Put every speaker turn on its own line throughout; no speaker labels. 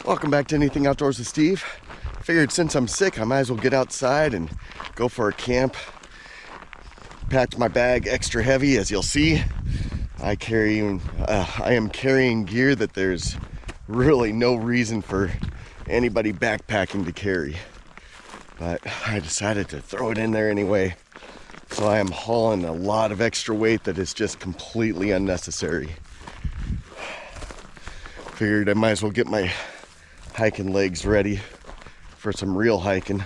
Welcome back to Anything Outdoors with Steve. Figured since I'm sick, I might as well get outside and go for a camp. Packed my bag extra heavy, as you'll see. I am carrying gear that there's really no reason for anybody backpacking to carry. But I decided to throw it in there anyway. So I am hauling a lot of extra weight that is just completely unnecessary. Figured I might as well get my hiking legs ready for some real hiking.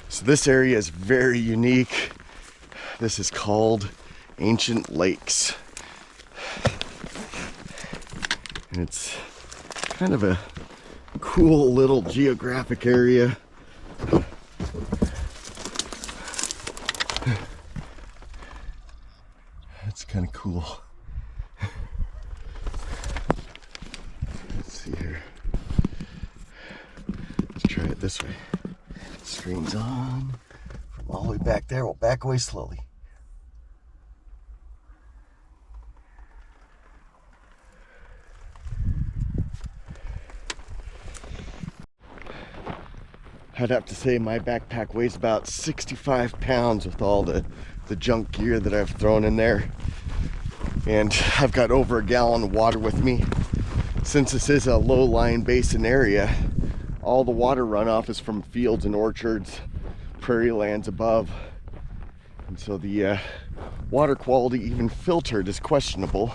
So this area is very unique. This is called Ancient Lakes. And it's kind of a cool little geographic area. It's kind of cool. Let's see here. Let's try it this way. Screen's on. From all the way back there, we'll back away slowly. I'd have to say my backpack weighs about 65 pounds with all the junk gear that I've thrown in there. And I've got over a gallon of water with me. Since this is a low-lying basin area, all the water runoff is from fields and orchards, prairie lands above. And so the water quality, even filtered, is questionable.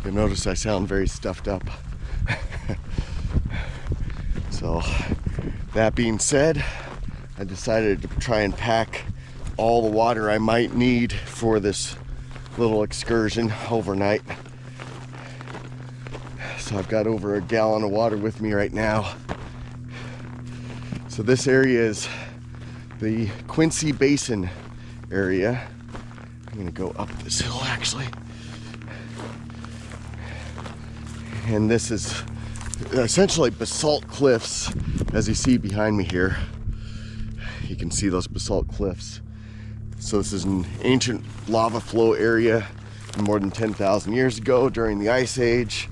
You'll notice I sound very stuffed up. So that being said, I decided to try and pack all the water I might need for this little excursion overnight. So I've got over a gallon of water with me right now. So this area is the Quincy Basin area. I'm gonna go up this hill actually. And this is essentially basalt cliffs, as you see behind me here. You can see those basalt cliffs. So this is an ancient lava flow area more than 10,000 years ago during the Ice Age.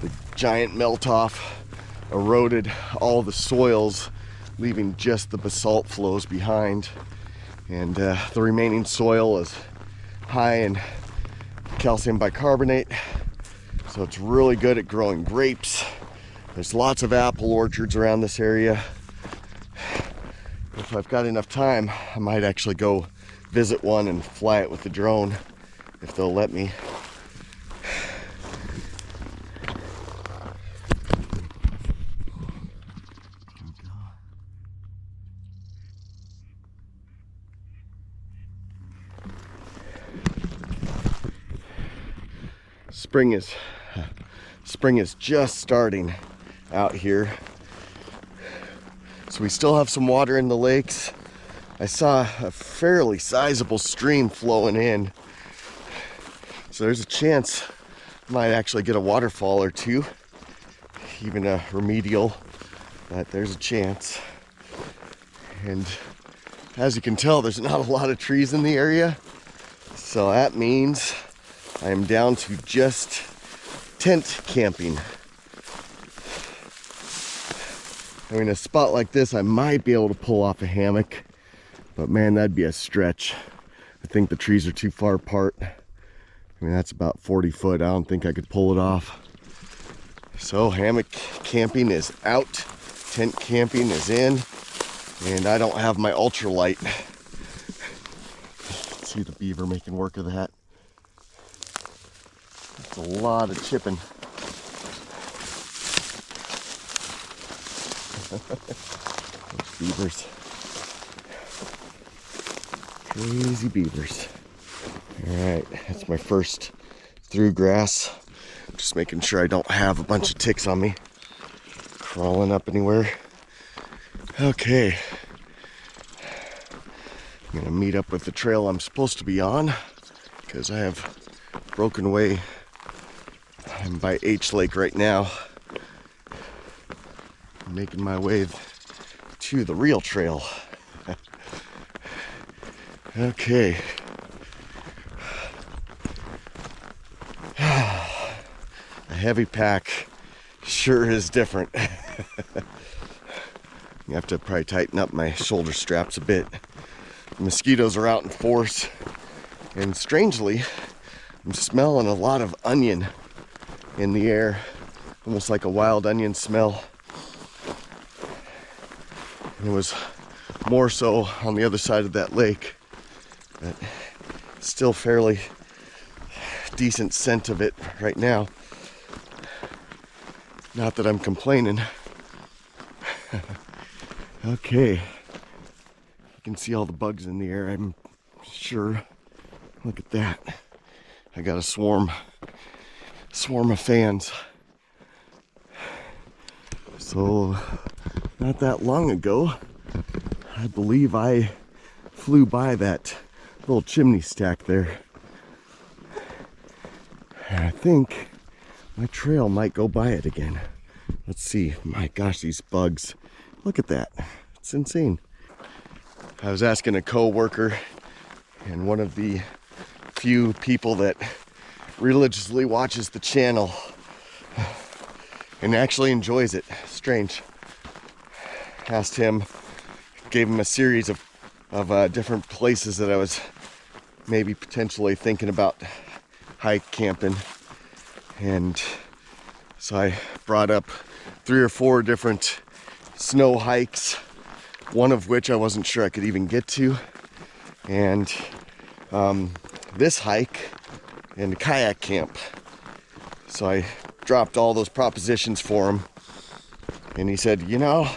The giant melt-off eroded all the soils, leaving just the basalt flows behind. And the remaining soil is high in calcium bicarbonate, so it's really good at growing grapes. There's lots of apple orchards around this area. If I've got enough time, I might actually go visit one and fly it with the drone, if they'll let me. Spring is just starting out here. So we still have some water in the lakes. I saw a fairly sizable stream flowing in. So there's a chance I might actually get a waterfall or two, even a remedial, but there's a chance. And as you can tell, there's not a lot of trees in the area. So that means I am down to just tent camping. I mean, a spot like this, I might be able to pull off a hammock, but man, that'd be a stretch. I think the trees are too far apart. I mean, that's about 40 foot. I don't think I could pull it off. So hammock camping is out, tent camping is in, and I don't have my ultralight. See the beaver making work of that. That's a lot of chipping. Those beavers. Crazy beavers. Alright, that's my first through grass. Just making sure I don't have a bunch of ticks on me crawling up anywhere. Okay. I'm gonna meet up with the trail I'm supposed to be on because I have broken away. I'm by H Lake right now. I'm making my way to the real trail. Okay. A heavy pack sure is different. You have to probably tighten up my shoulder straps a bit. The mosquitoes are out in force, and strangely, I'm smelling a lot of onion in the air, almost like a wild onion smell. And it was more so on the other side of that lake, but still fairly decent scent of it right now. Not that I'm complaining. Okay, you can see all the bugs in the air, I'm sure. Look at that. I got a swarm of fans. So, not that long ago, I believe I flew by that little chimney stack there. And I think my trail might go by it again. Let's see. My gosh, these bugs. Look at that. It's insane. I was asking a co-worker and one of the few people that religiously watches the channel and actually enjoys it. Strange. Asked him, gave him a series of different places that I was maybe potentially thinking about hike camping. And so I brought up 3 or 4 different snow hikes, one of which I wasn't sure I could even get to. And this hike and kayak camp. So I dropped all those propositions for him. And he said, you know,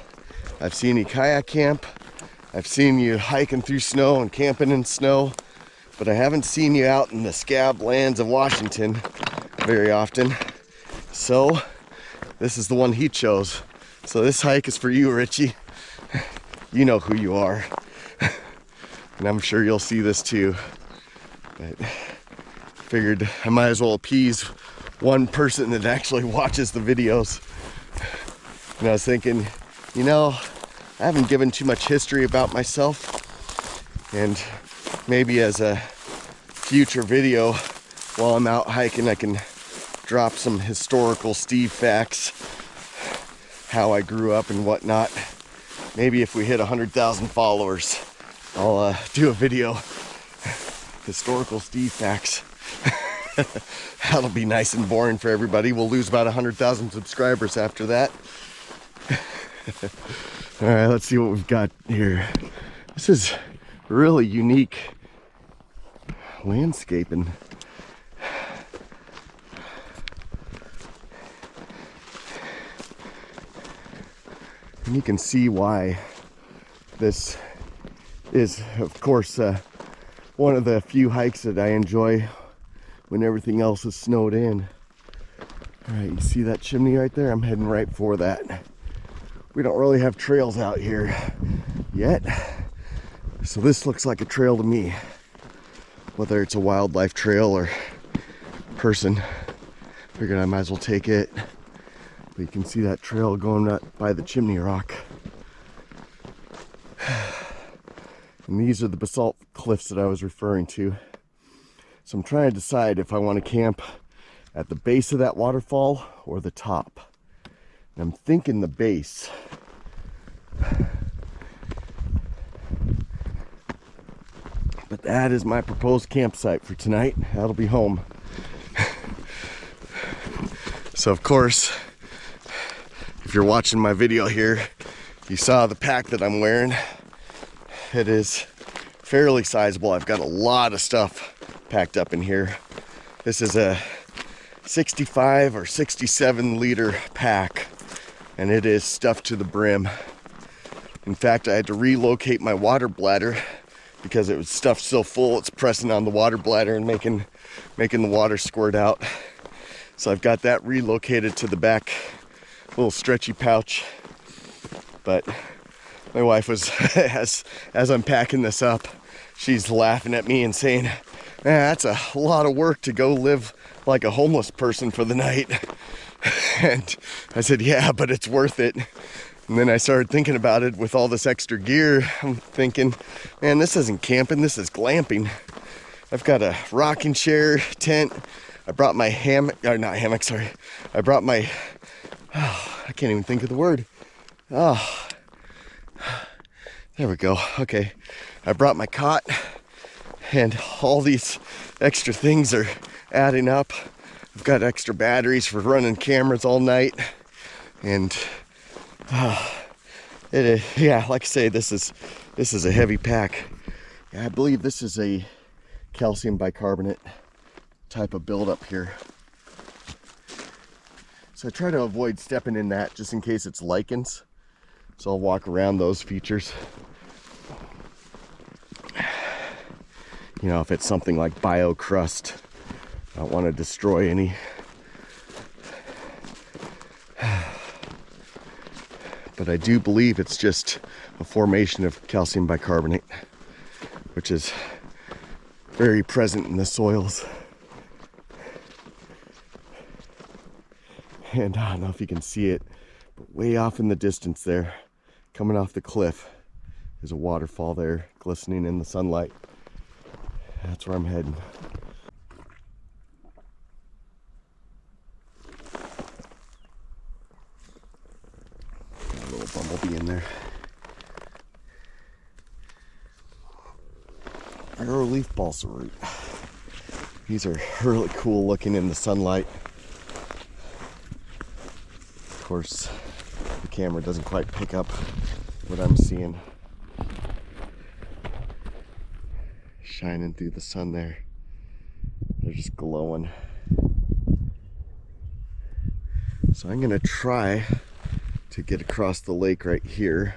I've seen you kayak camp, I've seen you hiking through snow and camping in snow, but I haven't seen you out in the scab lands of Washington very often. So this is the one he chose. So this hike is for you, Richie. You know who you are. And I'm sure you'll see this too. But figured I might as well appease one person that actually watches the videos. And I was thinking, you know, I haven't given too much history about myself, and maybe as a future video while I'm out hiking I can drop some historical Steve facts, how I grew up and whatnot. Maybe if we hit 100,000 followers, I'll do a video, historical Steve facts. That'll be nice and boring for everybody. We'll lose about 100,000 subscribers after that. All right, let's see what we've got here. This is really unique landscaping. And you can see why this is, of course, one of the few hikes that I enjoy when everything else is snowed in. All right, you see that chimney right there? I'm heading right for that. We don't really have trails out here yet, so this looks like a trail to me. Whether it's a wildlife trail or person, figured I might as well take it. But you can see that trail going up by the chimney rock. And these are the basalt cliffs that I was referring to. So I'm trying to decide if I want to camp at the base of that waterfall or the top. And I'm thinking the base. But that is my proposed campsite for tonight. That'll be home. So of course, if you're watching my video here, you saw the pack that I'm wearing. It is fairly sizable. I've got a lot of stuff packed up in here. This is a 65 or 67 liter pack, and it is stuffed to the brim. In fact, I had to relocate my water bladder because it was stuffed so full it's pressing on the water bladder and making the water squirt out. So I've got that relocated to the back little stretchy pouch. But my wife was, as I'm packing this up, she's laughing at me and saying, that's a lot of work to go live like a homeless person for the night. And I said, yeah, but it's worth it. And then I started thinking about it with all this extra gear. I'm thinking, man, this isn't camping, this is glamping. I've got a rocking chair tent. I brought my I brought my Oh, I can't even think of the word. Oh, there we go. Okay, I brought my cot, and all these extra things are adding up. I've got extra batteries for running cameras all night, and yeah, like I say, this is a heavy pack. I believe this is a calcium bicarbonate type of buildup here. So I try to avoid stepping in that just in case it's lichens. So I'll walk around those features. You know, if it's something like biocrust, I don't want to destroy any. But I do believe it's just a formation of calcium bicarbonate, which is very present in the soils. And I don't know if you can see it, but way off in the distance there, coming off the cliff, there's a waterfall there glistening in the sunlight. That's where I'm heading. Got a little bumblebee in there. Arrow leaf balsa root. These are really cool looking in the sunlight. Of course, the camera doesn't quite pick up what I'm seeing. Shining through the sun there. They're just glowing. So I'm gonna try to get across the lake right here.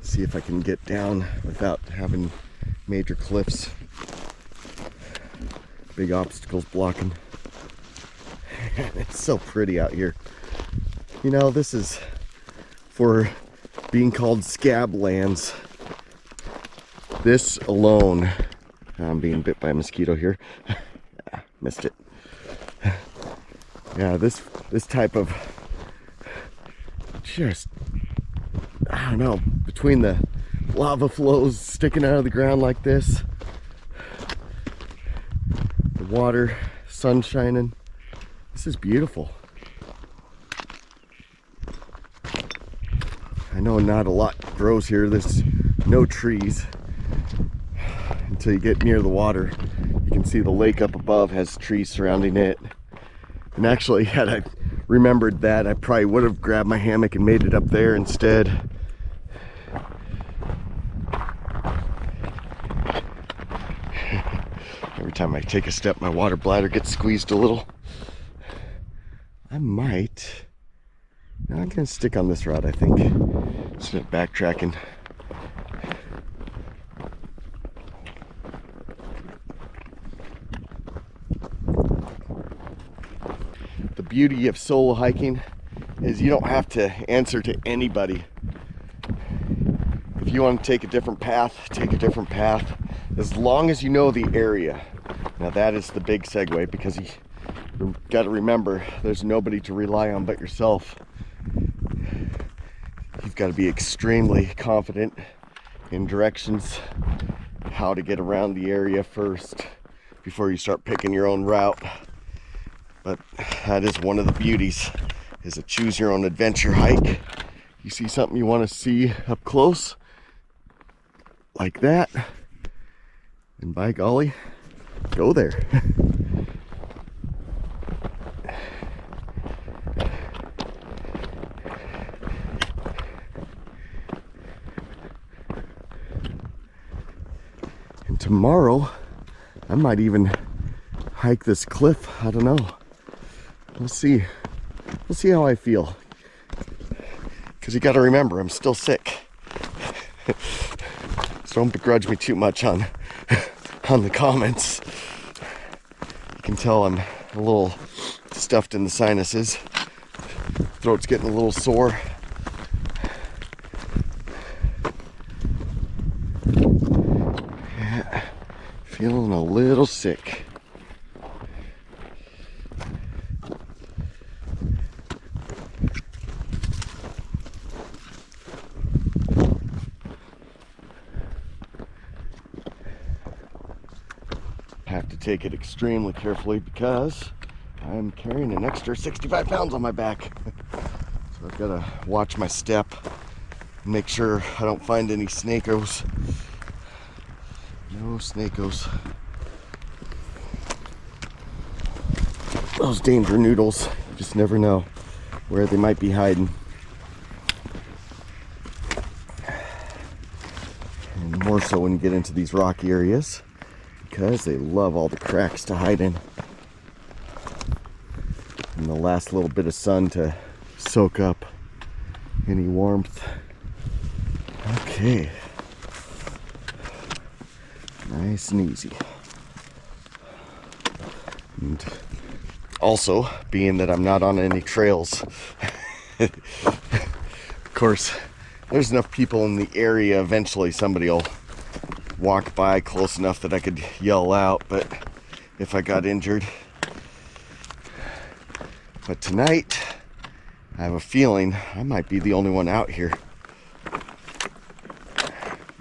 See if I can get down without having major cliffs. Big obstacles blocking. It's so pretty out here. You know, this is for being called scab lands. This alone, I'm being bit by a mosquito here. Missed it. Yeah, this type of, just, I don't know, between the lava flows sticking out of the ground like this, the water, sun shining, this is beautiful. I know not a lot grows here. There's no trees until you get near the water. You can see the lake up above has trees surrounding it. And actually, had I remembered that, I probably would have grabbed my hammock and made it up there instead. Every time I take a step, my water bladder gets squeezed a little. I might. No, I'm gonna stick on this route, I think. Just backtracking. The beauty of solo hiking is you don't have to answer to anybody. If you want to take a different path, take a different path, as long as you know the area. Now that is the big segue, because you've got to remember there's nobody to rely on but yourself. You've got to be extremely confident in directions, how to get around the area first before you start picking your own route. But that is one of the beauties, is a choose your own adventure hike. You see something you want to see up close, like that, and by golly, go there. And tomorrow, I might even hike this cliff. I don't know. We'll see. We'll see how I feel. Because you got to remember, I'm still sick. So don't begrudge me too much on the comments. You can tell I'm a little stuffed in the sinuses. Throat's getting a little sore. Yeah, feeling a little sick. Have to take it extremely carefully because I'm carrying an extra 65 pounds on my back. So I've got to watch my step, make sure I don't find any snakos. No snakos. Those danger noodles, you just never know where they might be hiding. And more so when you get into these rocky areas, because they love all the cracks to hide in. And the last little bit of sun to soak up any warmth. Okay. Nice and easy. And also, being that I'm not on any trails, of course, there's enough people in the area, eventually somebody will walk by close enough that I could yell out, but if I got injured. But tonight, I have a feeling I might be the only one out here.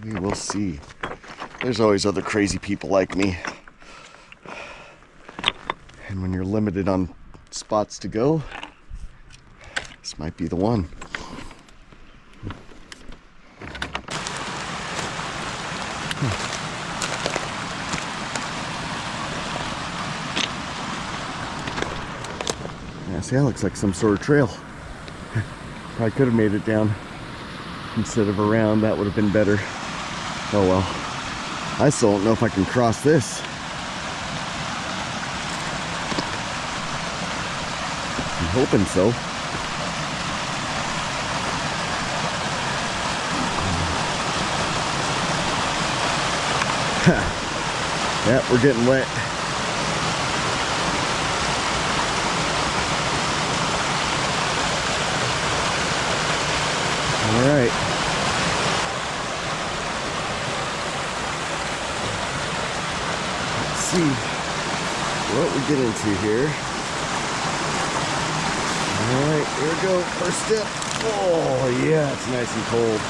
We will see. There's always other crazy people like me. And when you're limited on spots to go, this might be the one. Yeah, see, that looks like some sort of trail. Probably could have made it down instead of around. That would have been better. Oh well. I still don't know if I can cross this. I'm hoping so. Yeah, we're getting wet. All right. Let's see what we get into here. All right, here we go. First step. Oh, yeah, it's nice and cold.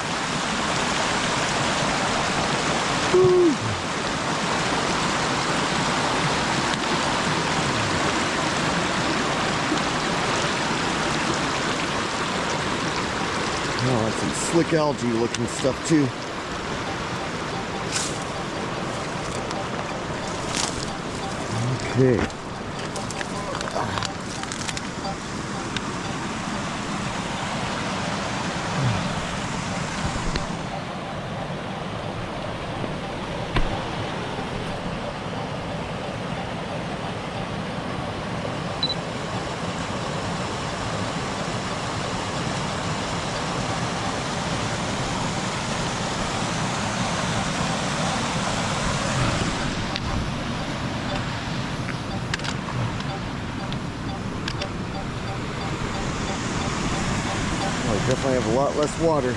Woo. Oh, that's some slick algae looking stuff too. Okay. Definitely have a lot less water.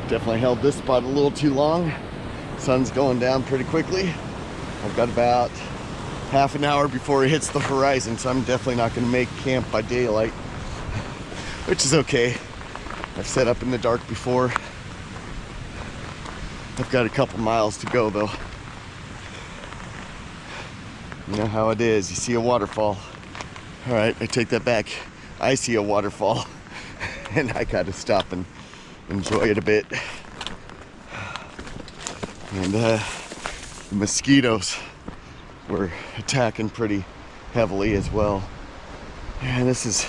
Definitely held this spot a little too long. Sun's going down pretty quickly. I've got about half an hour before it hits the horizon, so I'm definitely not gonna make camp by daylight, which is okay. I've set up in the dark before. I've got a couple miles to go though. You know how it is, you see a waterfall. All right, I take that back. I see a waterfall and I gotta stop and enjoy it a bit. And the mosquitoes were attacking pretty heavily as well. And this is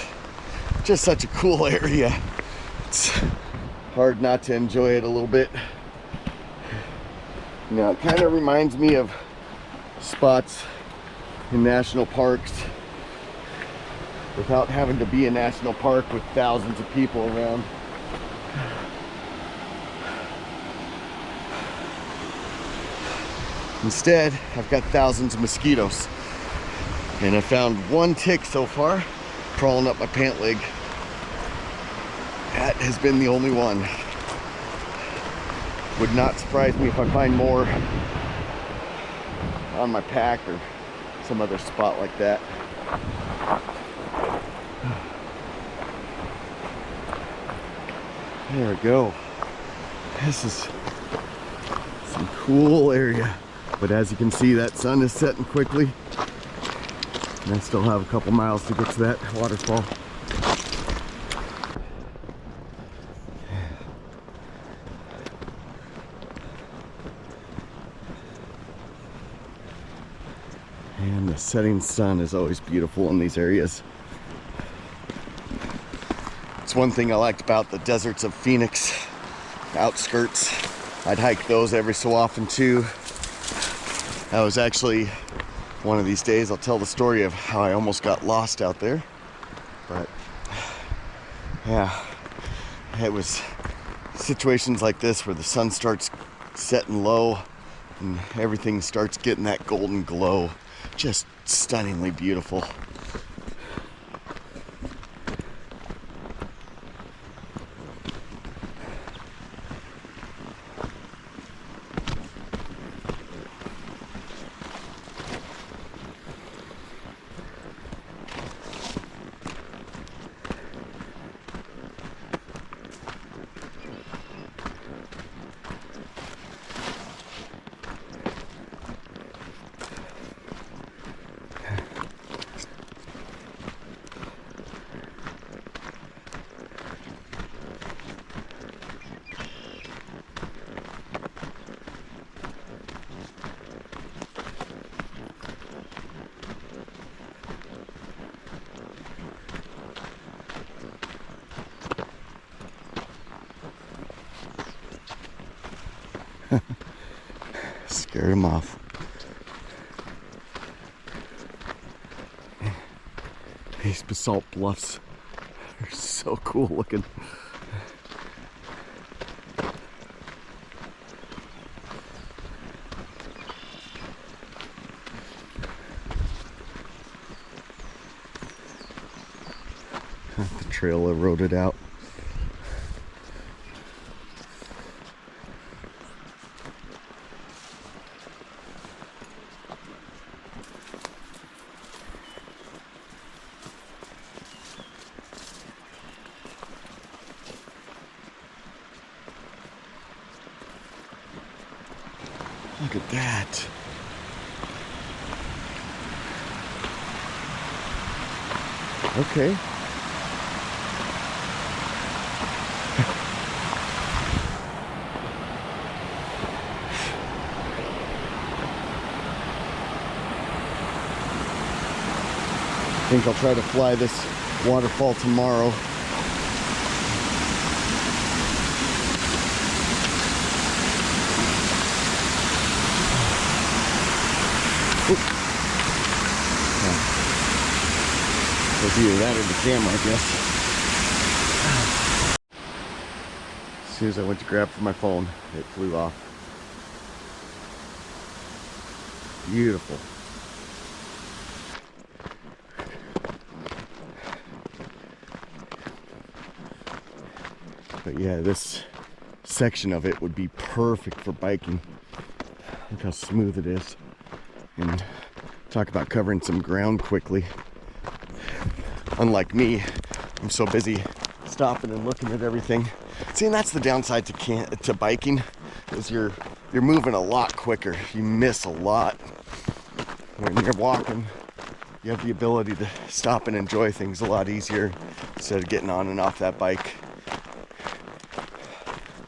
just such a cool area. It's hard not to enjoy it a little bit. You know, it kind of reminds me of spots in national parks without having to be a national park with thousands of people around. Instead, I've got thousands of mosquitoes. And I found one tick so far crawling up my pant leg. That has been the only one. Would not surprise me if I find more on my pack or some other spot like that. There we go. This is some cool area. But as you can see, that sun is setting quickly. And I still have a couple miles to get to that waterfall. And the setting sun is always beautiful in these areas. It's one thing I liked about the deserts of Phoenix outskirts. I'd hike those every so often too. That was actually one of these days I'll tell the story of how I almost got lost out there. But yeah, it was situations like this where the sun starts setting low and everything starts getting that golden glow. Just stunningly beautiful. Scared him off. These basalt bluffs are so cool looking. The trail eroded out. Look at that. Okay. I think I'll try to fly this waterfall tomorrow. It's either that or the camera, I guess. As soon as I went to grab for my phone, it flew off. Beautiful. But yeah, this section of it would be perfect for biking. Look how smooth it is. And talk about covering some ground quickly. Unlike me, I'm so busy stopping and looking at everything. See, and that's the downside to biking, is you're moving a lot quicker. You miss a lot. When you're walking, you have the ability to stop and enjoy things a lot easier instead of getting on and off that bike.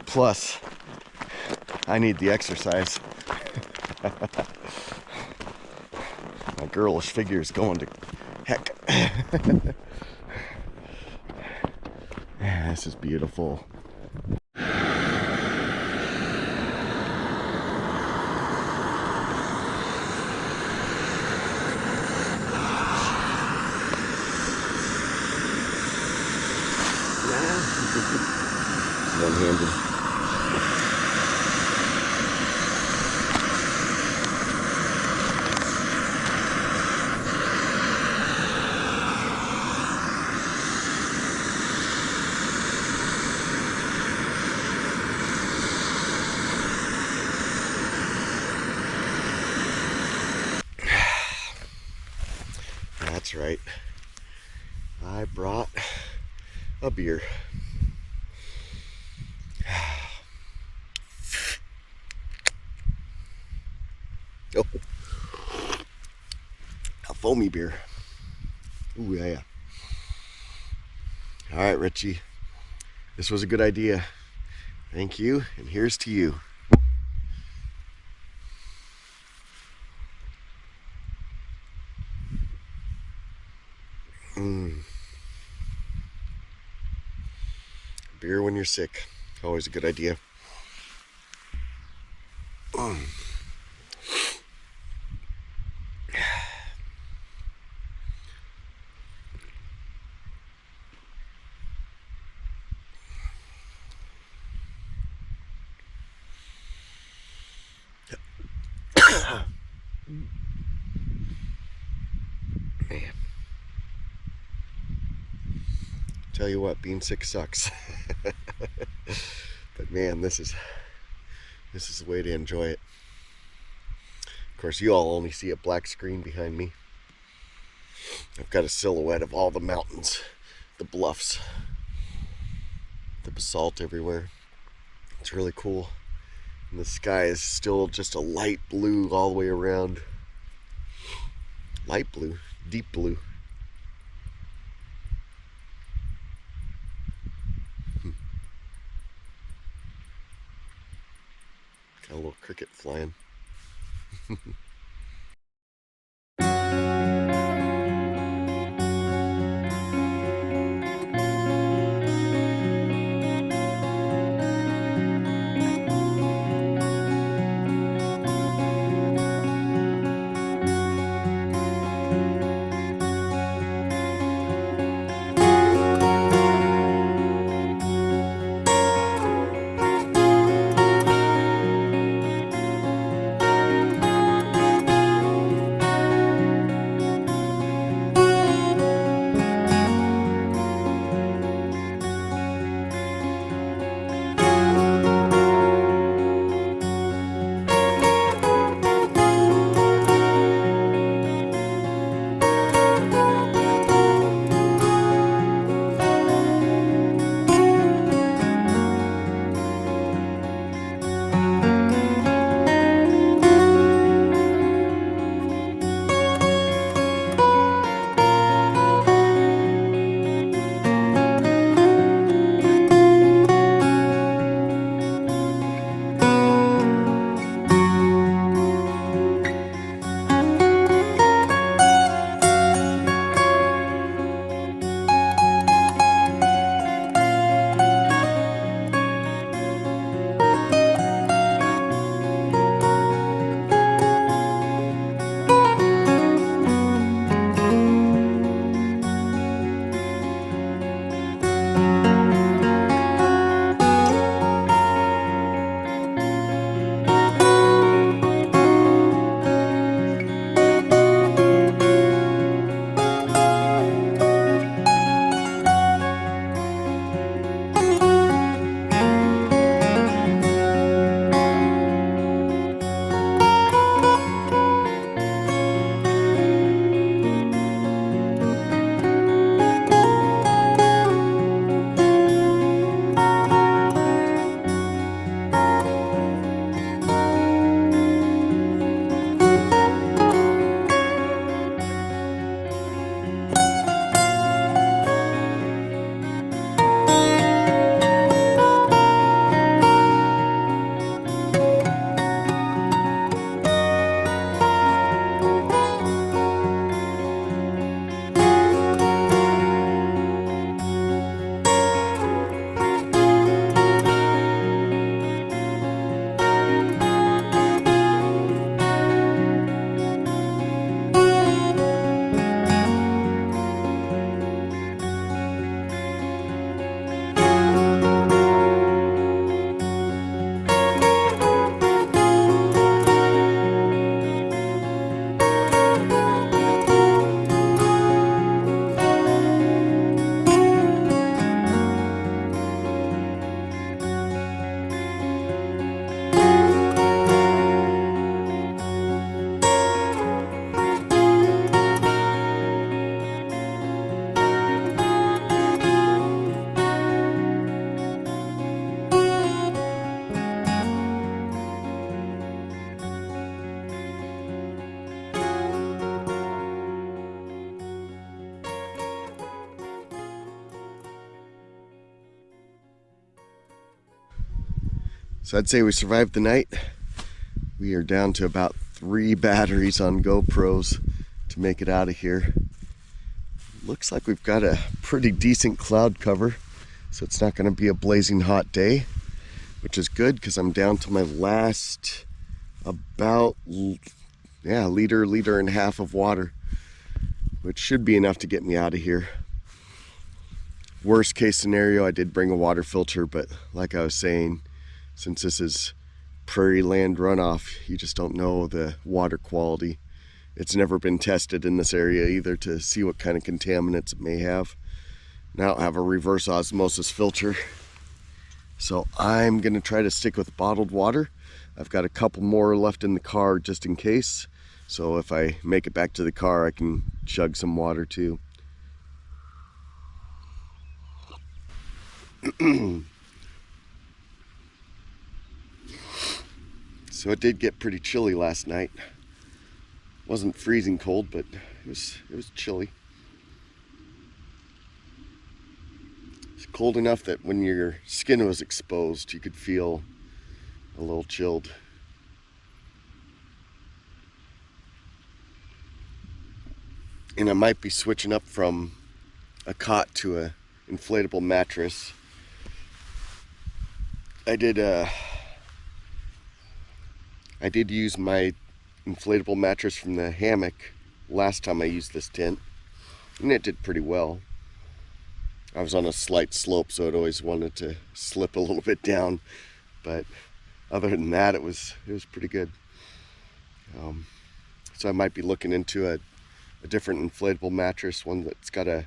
Plus, I need the exercise. My girlish figure is going to heck. This is beautiful. One-handed. That's right. I brought a beer. Oh, a foamy beer. Ooh, yeah. All right, Richie. This was a good idea. Thank you, and here's to you. Beer when you're sick. Always a good idea. Man. Tell you what, being sick sucks. But man, this is the way to enjoy it. Of course, you all only see a black screen behind me. I've got a silhouette of all the mountains, the bluffs, the basalt everywhere. It's really cool. And the sky is still just a light blue all the way around. Light blue, deep blue. Got a little cricket flying. So I'd say we survived the night. We are down to about 3 batteries on GoPros to make it out of here. Looks like we've got a pretty decent cloud cover, so it's not going to be a blazing hot day, which is good because I'm down to my last about liter and a half of water, which should be enough to get me out of here. Worst case scenario, I did bring a water filter, but like I was saying, since this is prairie land runoff, you just don't know the water quality. It's never been tested in this area either to see what kind of contaminants it may have. And I don't have a reverse osmosis filter, so I'm gonna try to stick with bottled water. I've got a couple more left in the car just in case, so if I make it back to the car, I can chug some water too. So it did get pretty chilly last night. Wasn't freezing cold, but it was chilly. It's cold enough that when your skin was exposed, you could feel a little chilled. And I might be switching up from a cot to a inflatable mattress. I did use my inflatable mattress from the hammock last time I used this tent, and it did pretty well. I was on a slight slope, so it always wanted to slip a little bit down, but other than that, it was pretty good. So I might be looking into a different inflatable mattress, one that's got a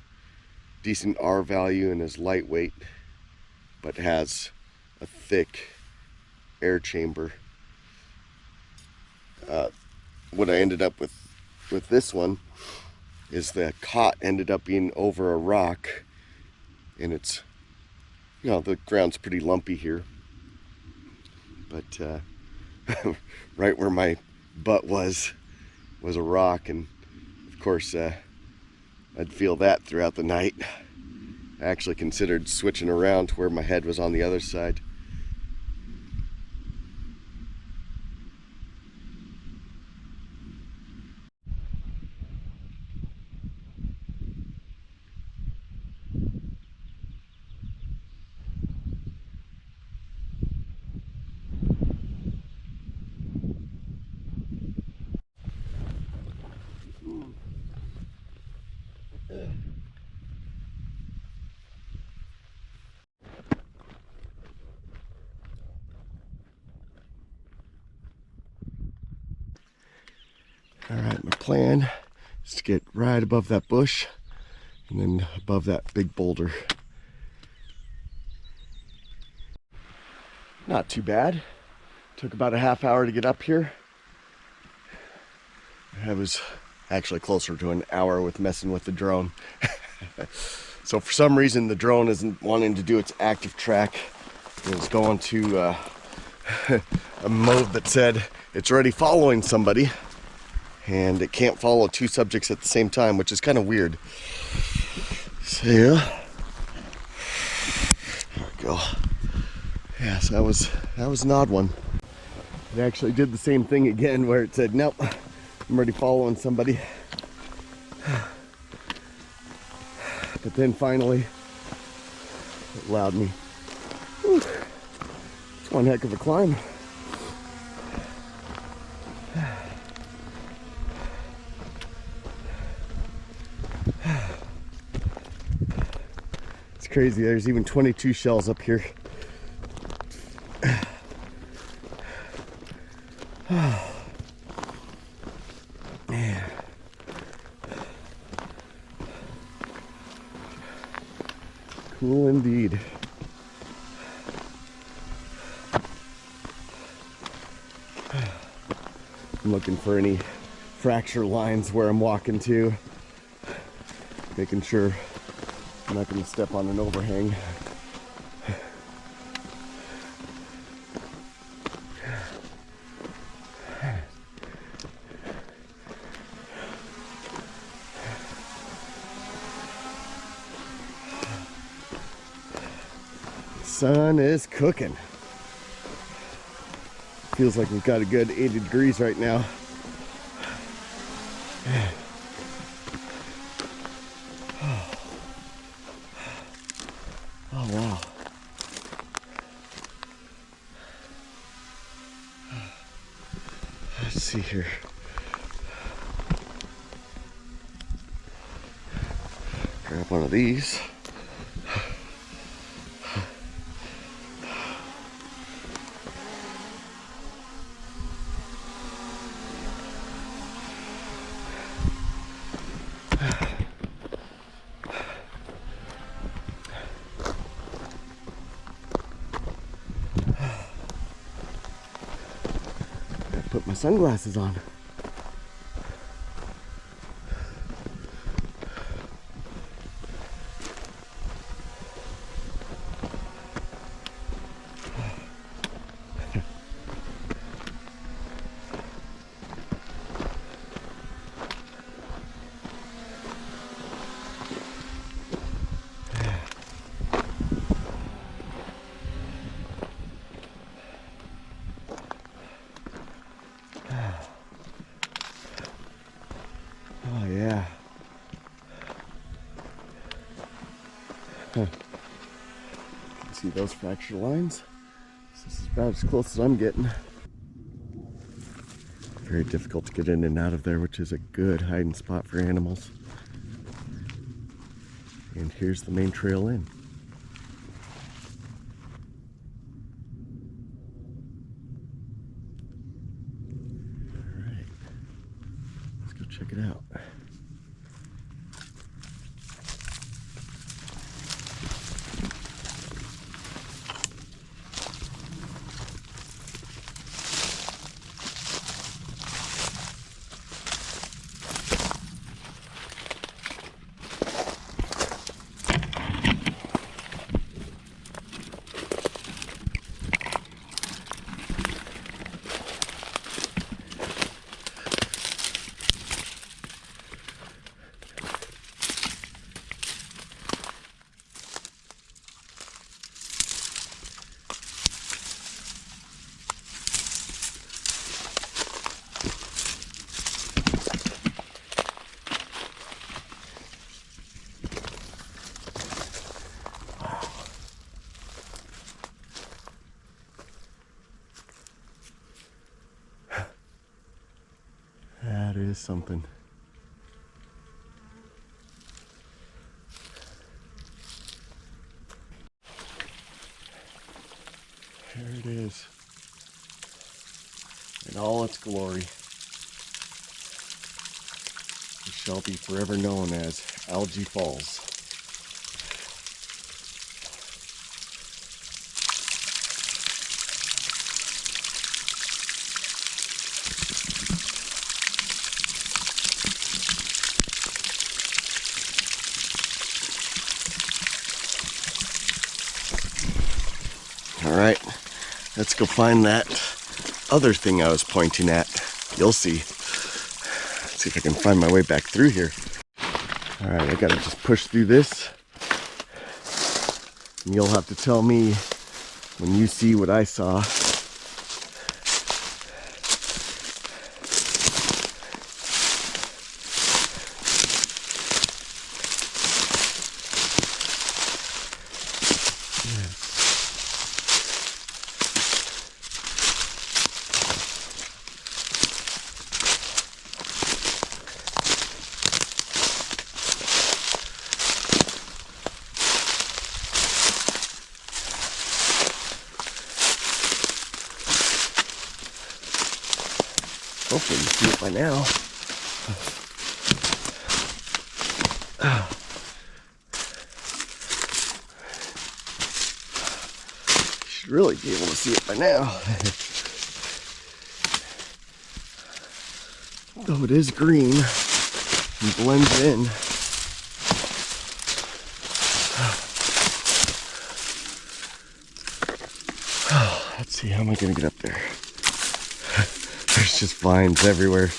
decent R value and is lightweight, but has a thick air chamber. What I ended up with this one is the cot ended up being over a rock, and it's, the ground's pretty lumpy here, but right where my butt was a rock, and of course I'd feel that throughout the night. I actually considered switching around to where my head was on the other side. All right, my plan is to get right above that bush and then above that big boulder. Not too bad. Took about a half hour to get up here. I was actually closer to an hour with messing with the drone. So for some reason the drone isn't wanting to do its active track. It was going to a mode that said it's already following somebody, and it can't follow 2 subjects at the same time, which is kind of weird. So yeah, there we go. Yeah, so that was an odd one. It actually did the same thing again, where it said, nope, I'm already following somebody. But then finally, it allowed me. Whew. It's one heck of a climb. It's crazy, there's even 22 shells up here. Man. Cool indeed. I'm looking for any fracture lines where I'm walking to, making sure I'm not going to step on an overhang. Sun is cooking. Feels like we've got a good 80 degrees right now. Oh wow. Let's see here. Grab one of these. Put my sunglasses on. Oh yeah. Huh. See those fracture lines? This is about as close as I'm getting. Very difficult to get in and out of there, which is a good hiding spot for animals. And here's the main trail in. All right, let's go check it out. That is something. There it is, in all its glory. It shall be forever known as Algae Falls. All right, let's go find that other thing I was pointing at. You'll see. Let's see if I can find my way back through here. All right, I gotta just push through this. And you'll have to tell me when you see what I saw. Hopefully you see it by now. You should really be able to see it by now. Though it is green and blends in. Let's see, how am I gonna get up there? There's just vines everywhere.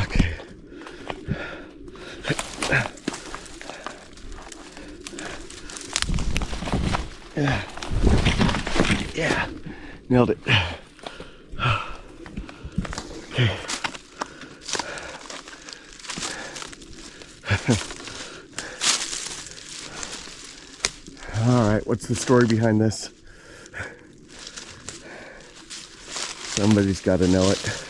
Okay. Yeah. Nailed it. Okay. All right, what's the story behind this? Somebody's got to know it.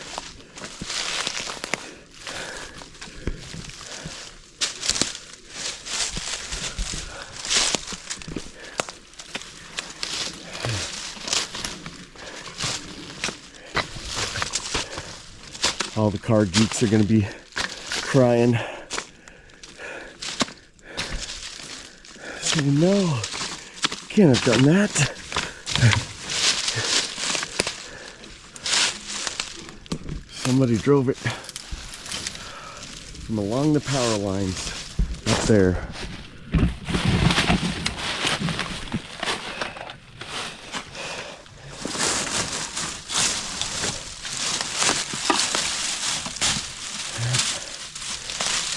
All the car geeks are going to be crying. Saying, no, you can't have done that. Somebody drove it from along the power lines up there.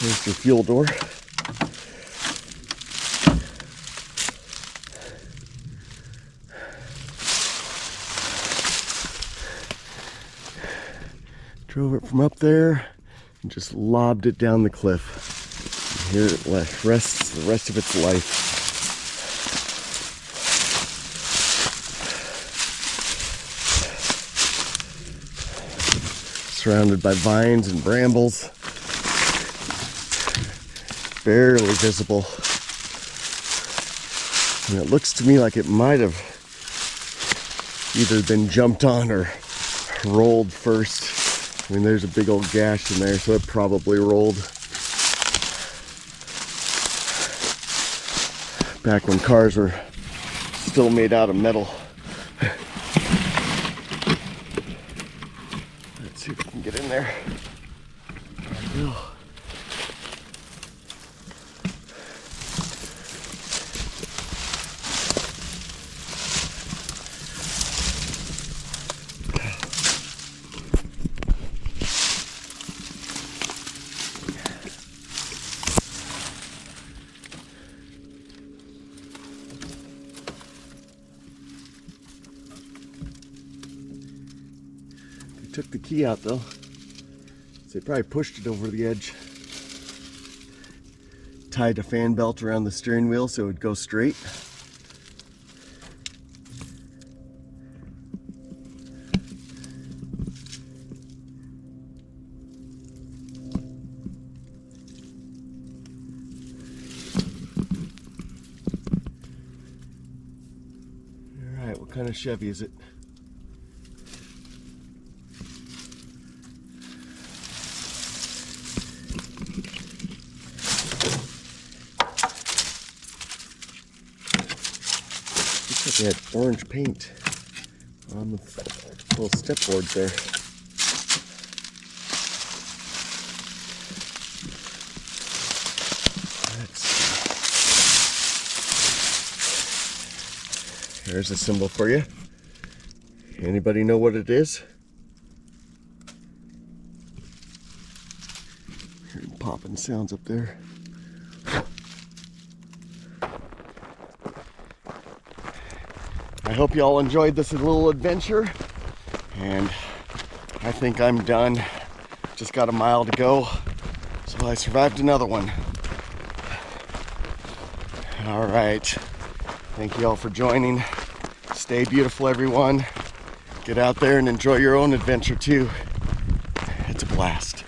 There's your fuel door. Drove it from up there and just lobbed it down the cliff. And here it rests the rest of its life. Surrounded by vines and brambles. Barely visible. And it looks to me like it might have either been jumped on or rolled first. I mean, there's a big old gash in there, so it probably rolled. Back when cars were still made out of metal. Let's see if we can get in there. There we go. Took the key out though, so they probably pushed it over the edge. Tied a fan belt around the steering wheel so it would go straight. All right, what kind of Chevy is it? They had orange paint on the little step boards there. Here's a symbol for you. Anybody know what it is? Hearing popping sounds up there. I hope you all enjoyed this little adventure, and I think I'm done. Just got a mile to go, so I survived another one. All right, thank you all for joining. Stay beautiful, everyone. Get out there and enjoy your own adventure too. It's a blast.